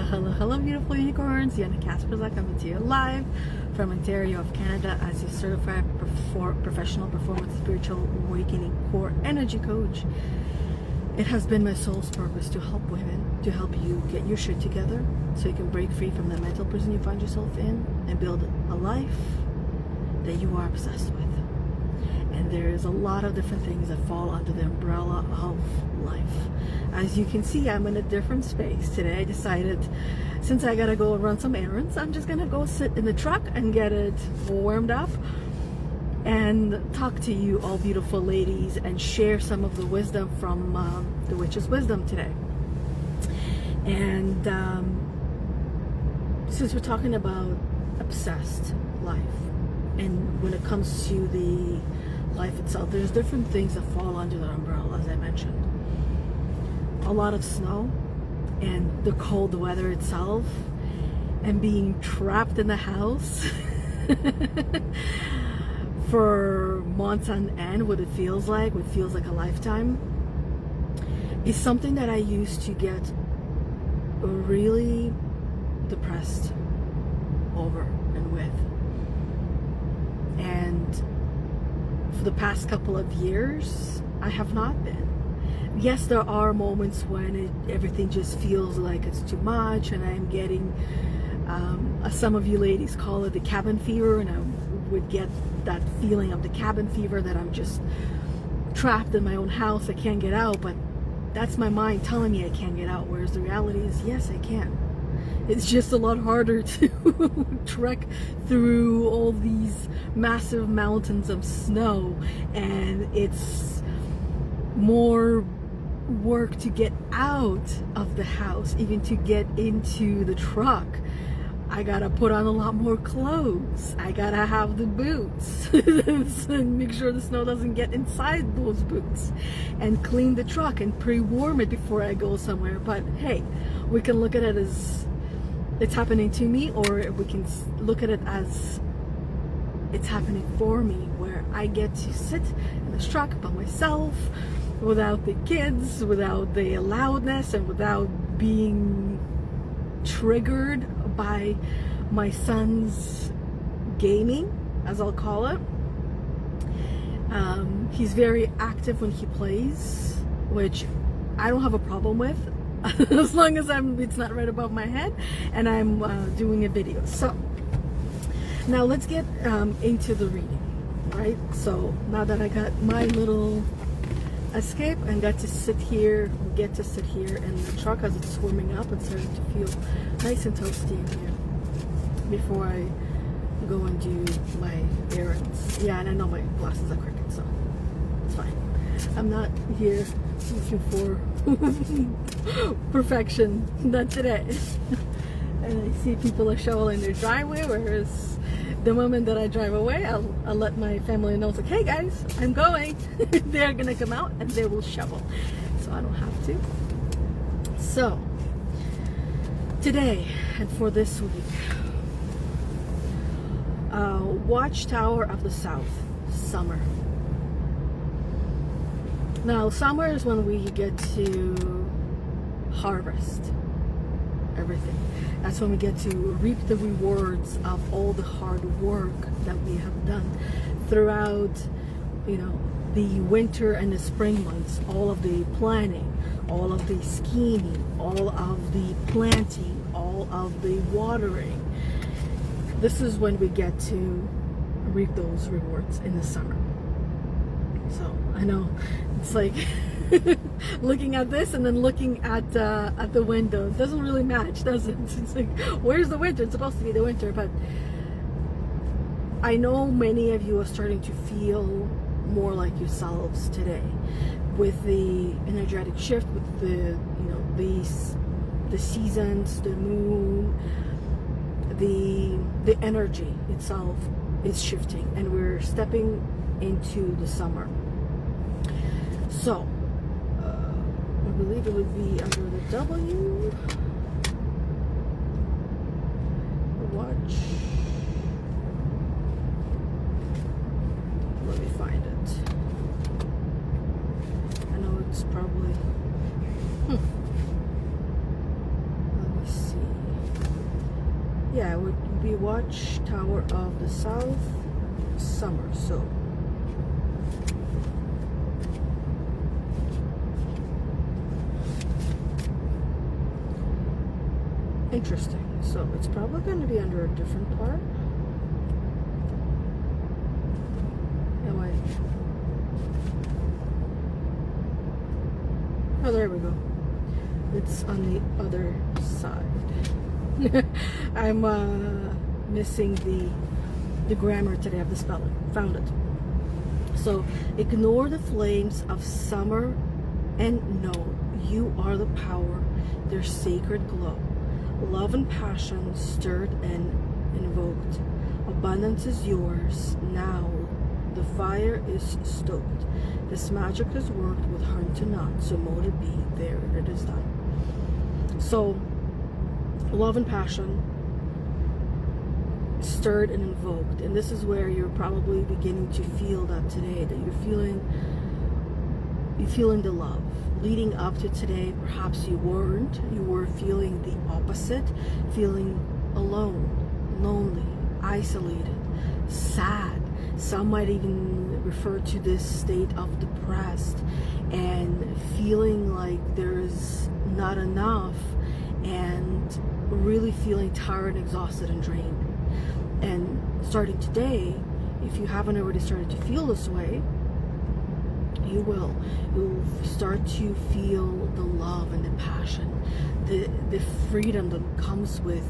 Hello, beautiful unicorns. Yana Kasperczak coming to you live from Ontario of Canada as a certified professional performance spiritual awakening core energy coach. It has been my soul's purpose to help women, to help you get your shit together so you can break free from the mental prison you find yourself in and build a life that you are obsessed with. And there's a lot of different things that fall under the umbrella of life. As you can see, I'm in a different space. Today I decided, since I gotta go run some errands, I'm just gonna go sit in the truck and get it warmed up and talk to you all beautiful ladies and share some of the wisdom from the witch's wisdom today. And since we're talking about obsessed life, and when it comes to the life itself, there's different things that fall under the umbrella, as I mentioned. A lot of snow and the cold weather itself and being trapped in the house for months on end, what it feels like a lifetime, is something that I used to get really depressed over and with. And for the past couple of years, I have not been. Yes, there are moments when everything just feels like it's too much, and I'm getting, as some of you ladies call it, the cabin fever, and I would get that feeling of the cabin fever that I'm just trapped in my own house, I can't get out, but that's my mind telling me I can't get out, whereas the reality is, yes, I can. It's just a lot harder to trek through all these massive mountains of snow, and it's more work to get out of the house, even to get into the truck. I gotta put on a lot more clothes. I gotta have the boots and make sure the snow doesn't get inside those boots, and clean the truck and pre-warm it before I go somewhere. But hey, we can look at it as it's happening to me, or we can look at it as it's happening for me, where I get to sit in this truck by myself, without the kids, without the loudness, and without being triggered by my son's gaming, as I'll call it. He's very active when he plays, which I don't have a problem with, as long as it's not right above my head and I'm doing a video. So now let's get into the reading, right? So now that I got my little escape and get to sit here in the truck as it's warming up and starting to feel nice and toasty in here before I go and do my errands. Yeah, and I know my glasses are crooked, so it's fine. I'm not here looking for perfection, not today. And I see people are shoveling their driveway, whereas the moment that I drive away, I'll let my family know, it's like, hey guys, I'm going. They're gonna come out and they will shovel, so I don't have to. So today and for this week, Watchtower of the South, summer. Now summer is when we get to harvest everything. That's when we get to reap the rewards of all the hard work that we have done throughout, the winter and the spring months. All of the planning, all of the scheming, all of the planting, all of the watering. This is when we get to reap those rewards in the summer. So I know it's like looking at this and then looking at the window. It doesn't really match, does it? It's like, where's the winter? It's supposed to be the winter, but I know many of you are starting to feel more like yourselves today with the energetic shift, with the seasons, the moon, the energy itself is shifting, and we're stepping into the summer. So I believe it would be under the W. Watch. Let me find it. I know it's probably. Let me see. yeah, it would be Watchtower of the South, summer. So interesting. So it's probably going to be under a different part. Anyway. Oh, there we go. It's on the other side. I'm missing the grammar today of the spelling. Found it. So ignore the flames of summer and know you are the power, their sacred glow. Love and passion stirred and invoked. Abundance is yours now. The fire is stoked. This magic has worked with heart to none. So mote it be. There it is done. So love and passion stirred and invoked. And this is where you're probably beginning to feel that today, that you're feeling the love. Leading up to today, perhaps you weren't. You were feeling the opposite, feeling alone, lonely, isolated, sad. Some might even refer to this state of depressed and feeling like there's not enough and really feeling tired, exhausted, and drained. And starting today, if you haven't already started to feel this way, you will. You'll start to feel the love and the passion, the freedom that comes with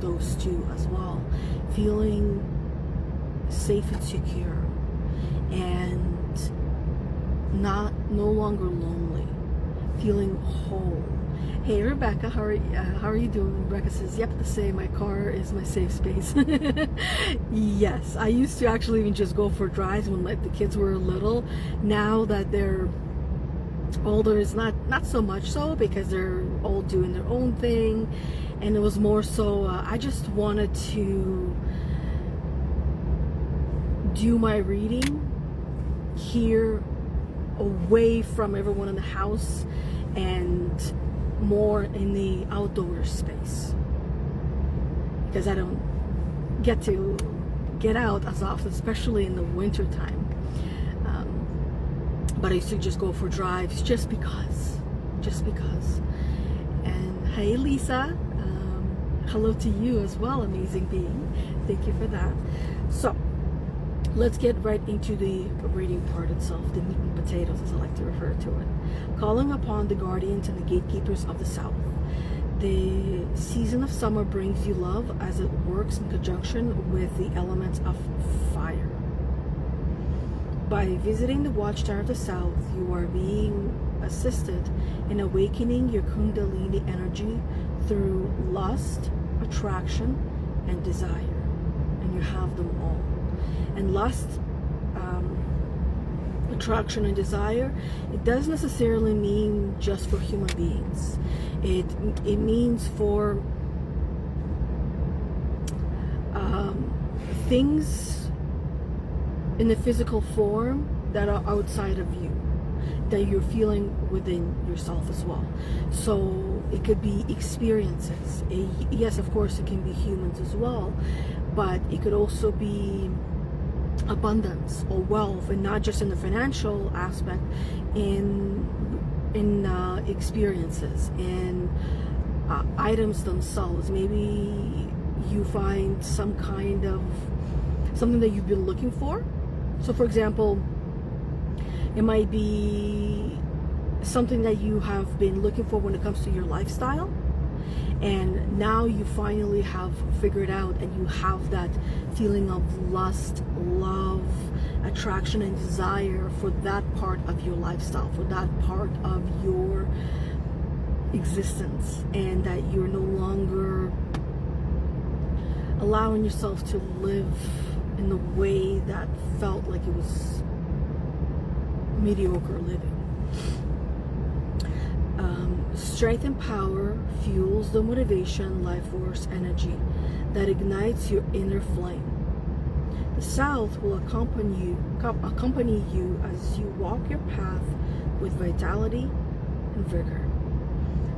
those two as well. Feeling safe and secure, and no longer lonely. Feeling whole. Hey Rebecca, how are you doing? Rebecca says, yep, the same. My car is my safe space. Yes, I used to actually even just go for drives when like the kids were little. Now that they're older, it's not so much so, because they're all doing their own thing, and it was more so I just wanted to do my reading here away from everyone in the house and more in the outdoor space, because I don't get to get out as often, especially in the winter time. But I used to just go for drives just because. And hey Lisa, hello to you as well, amazing being. Thank you for that. So let's get right into the reading part itself, the meat and potatoes as I like to refer to it. Calling upon the guardians and the gatekeepers of the South. The season of summer brings you love as it works in conjunction with the elements of fire. By visiting the Watchtower of the South, you are being assisted in awakening your Kundalini energy through lust, attraction, and desire. And you have them all. And lust, attraction, and desire, it doesn't necessarily mean just for human beings. It means for things in the physical form that are outside of you, that you're feeling within yourself as well. So it could be experiences. Yes, of course, it can be humans as well, but it could also be abundance or wealth, and not just in the financial aspect, in experiences, in items themselves. Maybe you find some kind of something that you've been looking for. So for example, it might be something that you have been looking for when it comes to your lifestyle, and now you finally have figured out, and you have that feeling of lust, love, attraction, and desire for that part of your lifestyle, for that part of your existence, and that you're no longer allowing yourself to live in the way that felt like it was mediocre living. Strength and power fuels the motivation, life force, energy that ignites your inner flame. The South will accompany you as you walk your path with vitality and vigor.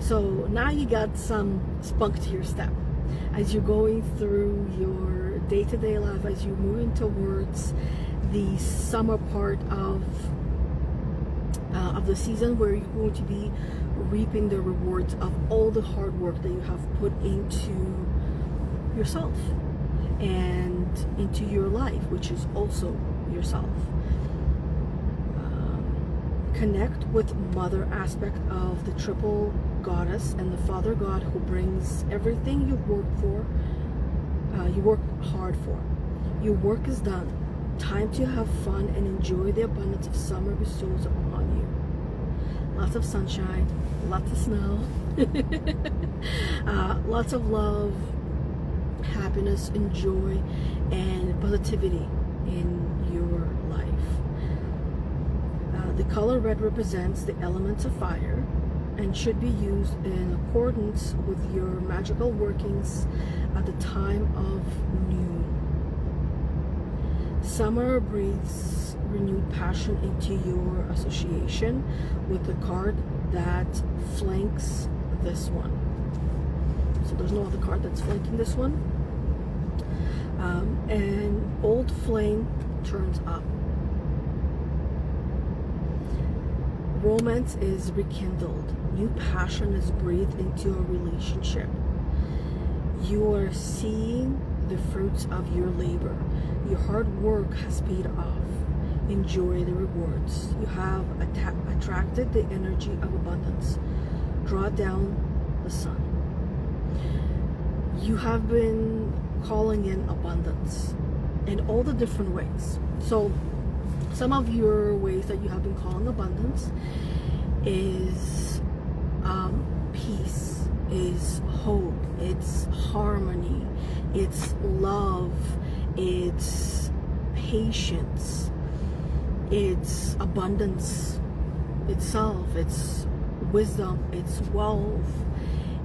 So now you got some spunk to your step. as you're going through your day-to-day life, as you're moving towards the summer part of the season, where you're going to be reaping the rewards of all the hard work that you have put into yourself and into your life, which is also yourself. Connect with mother aspect of the triple goddess and the father god, who brings everything you work for, you work hard for. Your work is done. Time to have fun and enjoy the abundance of summer bestows upon you. Lots of sunshine, lots of snow, lots of love, happiness, and joy, and positivity in your life. The color red represents the elements of fire and should be used in accordance with your magical workings at the time of noon. Summer breathes renewed passion into your association with the card that flanks this one. So there's no other card that's flanking this one. And old flame turns up. Romance is rekindled. New passion is breathed into a relationship. You are seeing the fruits of your labor. Your hard work has paid off. Enjoy the rewards. You have attracted the energy of abundance. Draw down the sun. You have been calling in abundance in all the different ways. So some of your ways that you have been calling abundance is peace, is hope, it's harmony, it's love, it's patience, it's abundance itself, it's wisdom, it's wealth,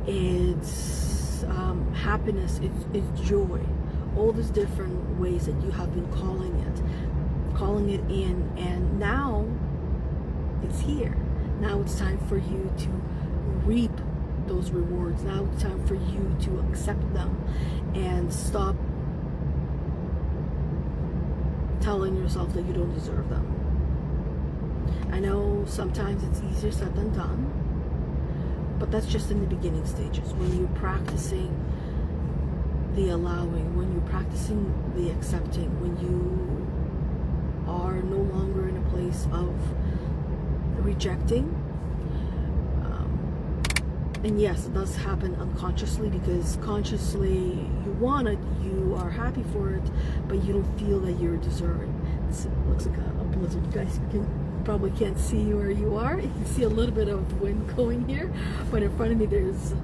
it's happiness, it's joy. All these different ways that you have been calling it in, and now it's here. Now it's time for you to reap those rewards. Now it's time for you to accept them and stop telling yourself that you don't deserve them. I know sometimes it's easier said than done, but that's just in the beginning stages, when you're practicing the allowing, when you're practicing the accepting, when you are no longer in a place of rejecting. And yes, it does happen unconsciously, because consciously you want it, you are happy for it, but you don't feel that you're deserving. It looks like a blizzard. You guys probably can't see where you are. You can see a little bit of wind going here, but in front of me there's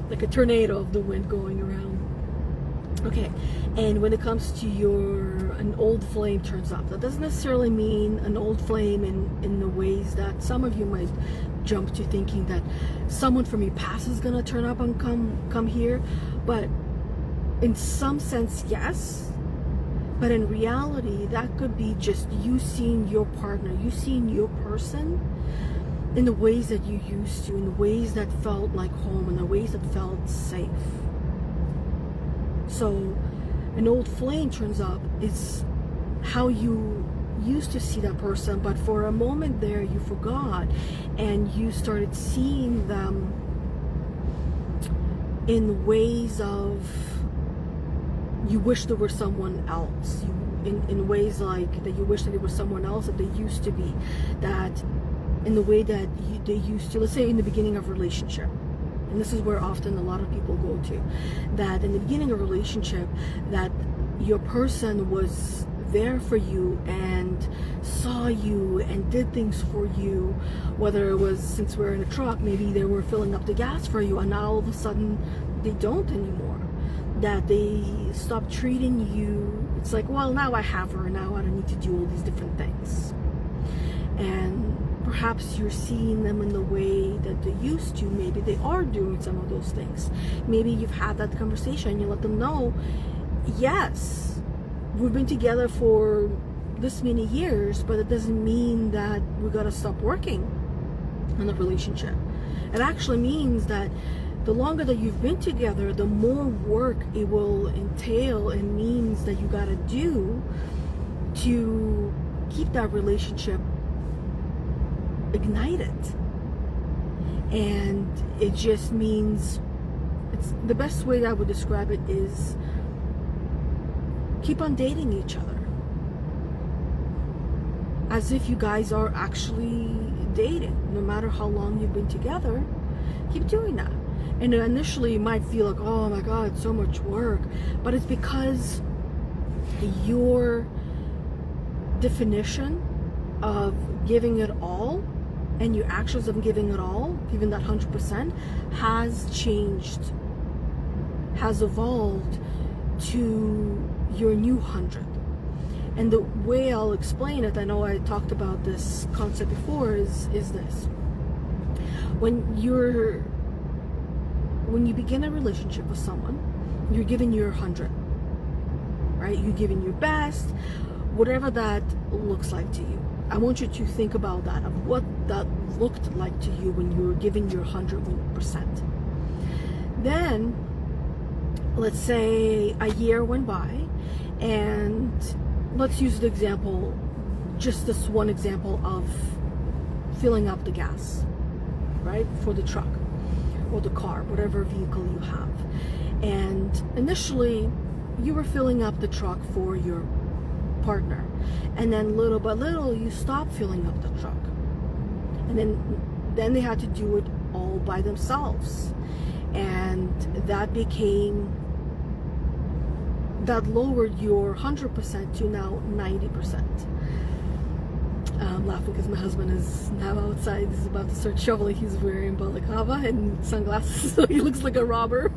like a tornado of the wind going around. Okay, and when it comes to an old flame turns up, that doesn't necessarily mean an old flame in the ways that some of you might jump to thinking that someone from your past is gonna turn up and come here. But in some sense, yes. But in reality, that could be just you seeing your partner, you seeing your person in the ways that you used to, in the ways that felt like home, in the ways that felt safe. So an old flame turns up is how you used to see that person, but for a moment there you forgot, and you started seeing them in ways of you wish there were someone else, in ways like that you wish that there was someone else that they used to be, that in the way that they used to, let's say in the beginning of a relationship. And this is where often a lot of people go to, that in the beginning of a relationship, that your person was there for you and saw you and did things for you, whether it was, since we're in a truck, maybe they were filling up the gas for you, and now all of a sudden they don't anymore. That they stop treating you, it's like, well, now I have her, now I don't need to do all these different things. And perhaps you're seeing them in the way that they used to. Maybe they are doing some of those things. Maybe you've had that conversation, you let them know, yes, we've been together for this many years, but it doesn't mean that we gotta stop working on the relationship. It actually means that the longer that you've been together, the more work it will entail and means that you got to do to keep that relationship ignited. And it just means, it's the best way that I would describe it is keep on dating each other as if you guys are actually dating. No matter how long you've been together, keep doing that. And initially you might feel like, oh my God, so much work, but it's because your definition of giving it all and your actions of giving it all, giving that 100%, has changed, has evolved to your new 100. And the way I'll explain it, I know I talked about this concept before, is this. When you begin a relationship with someone, you're giving your 100, right? You're giving your best, whatever that looks like to you. I want you to think about that, of what that looked like to you when you were giving your 100%. Then, let's say a year went by, and let's use the example, just this one example of filling up the gas, right? For the truck or the car, whatever vehicle you have. And initially, you were filling up the truck for your partner. And then little by little, you stopped filling up the truck. And then they had to do it all by themselves. And that lowered your 100% to now 90%. I'm laughing because my husband is now outside. He's about to start shoveling. He's wearing balaclava and sunglasses, so he looks like a robber.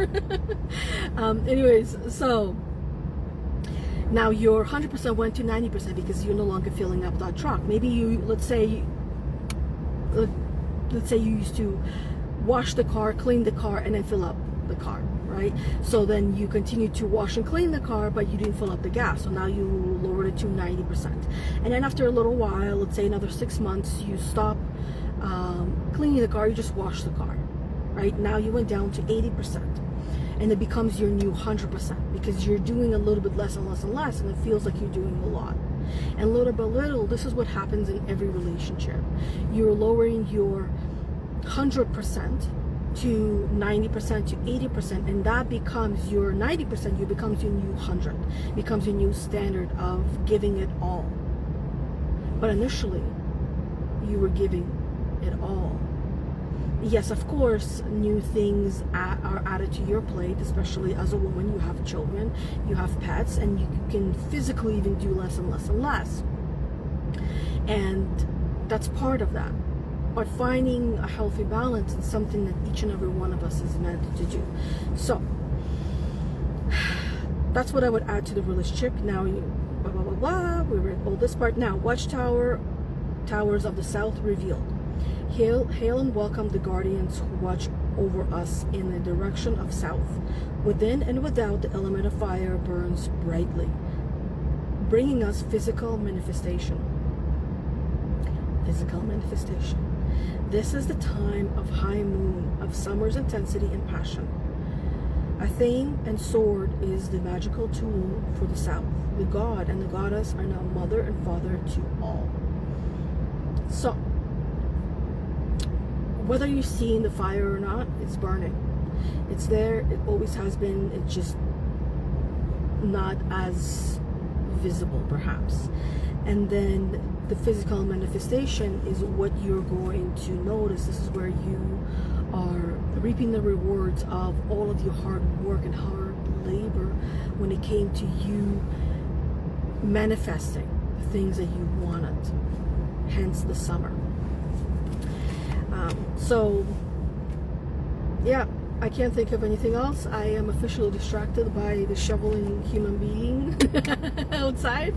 Anyways, so now your 100% went to 90% because you're no longer filling up that truck. Maybe let's say you used to wash the car, clean the car, and then fill up the car, right? So then you continue to wash and clean the car, but you didn't fill up the gas. So now you lowered it to 90%. And then after a little while, let's say another 6 months, you stop cleaning the car, you just wash the car, right? Now you went down to 80%. And it becomes your new 100% because you're doing a little bit less and less and less, and it feels like you're doing a lot. And little by little, this is what happens in every relationship. You're lowering your 100% to 90% to 80%, and that becomes your 90%. You becomes your new 100, becomes your new standard of giving it all. But initially, you were giving it all. Yes, of course, new things are added to your plate, especially as a woman. You have children, you have pets, and you can physically even do less and less and less. And that's part of that. But finding a healthy balance is something that each and every one of us is meant to do. So, that's what I would add to the relationship. Now, blah, blah, blah, blah. We read all this part. Now, towers of the south revealed. Hail and welcome the guardians who watch over us in the direction of south. Within and without, the element of fire burns brightly, bringing us physical manifestation. Physical manifestation. This is the time of high moon, of summer's intensity and passion. A thane and sword is the magical tool for the south. The god and the goddess are now mother and father to all. So, whether you're seeing the fire or not, it's burning. It's there, it always has been, it's just not as visible perhaps. And then the physical manifestation is what you're going to notice. This is where you are reaping the rewards of all of your hard work and hard labor when it came to you manifesting the things that you wanted, hence the summer. So yeah, I can't think of anything else. I am officially distracted by the shoveling human being outside.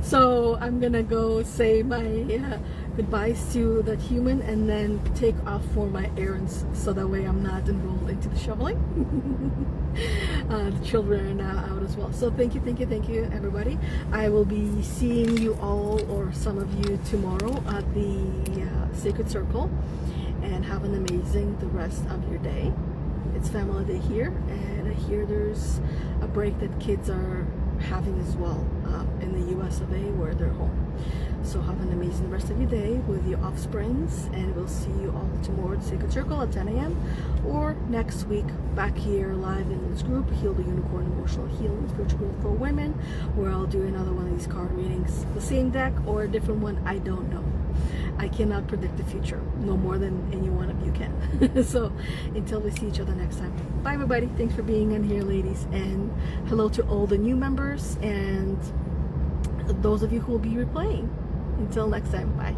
So I'm gonna go say my goodbyes to that human and then take off for my errands, so that way I'm not enrolled into the shoveling. The children are now out as well. So thank you everybody. I will be seeing you all, or some of you, tomorrow at the Sacred Circle, and have an amazing the rest of your day. It's family day here, and I hear there's a break that kids are having as well in the US of A, where they're home. So have an amazing rest of your day with your offsprings, and we'll see you all tomorrow at Sacred Circle at 10 a.m. or next week back here live in this group, Heal the Unicorn, Emotional Healing, Spiritual Growth for Women, where I'll do another one of these card readings. The same deck or a different one, I don't know. I cannot predict the future, no more than any one of you can. So until we see each other next time. Bye everybody. Thanks for being in here, ladies. And hello to all the new members and those of you who will be replaying. Until next time, bye.